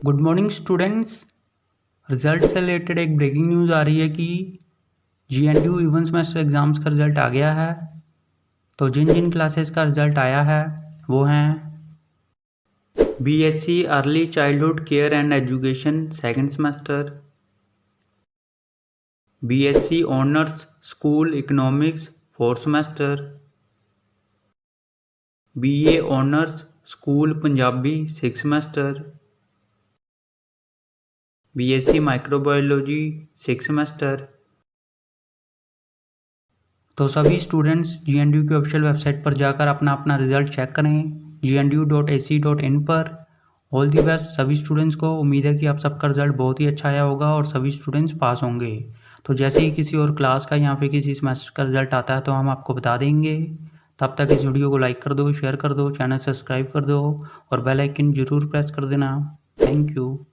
Good morning students. Result से related एक breaking news आ रही है कि GNDU इवन सेमेस्टर एग्ज़ाम्स का रिज़ल्ट आ गया है। तो जिन जिन क्लासेस का रिज़ल्ट आया है वो हैं BSc early childhood care and education second semester, BSc honours school economics fourth semester, BA honours school Punjabi six semester, BSc microbiology six semester. तो सभी स्टूडेंट्स GNDU की ऑफिशियल वेबसाइट पर जाकर अपना अपना रिजल्ट चेक करें gnu.ac.in पर। ऑल दी बेस्ट सभी स्टूडेंट्स को। उम्मीद है कि आप सबका रिजल्ट बहुत ही अच्छा आया होगा और सभी स्टूडेंट्स पास होंगे। तो जैसे ही किसी और क्लास का या फिर किसी सेमेस्टर का रिजल्ट आता है तो हम आपको बता देंगे। तब तक इस वीडियो को लाइक कर दो, शेयर कर दो, चैनल सब्सक्राइब कर दो और बेल आइकन ज़रूर प्रेस कर देना। Thank you.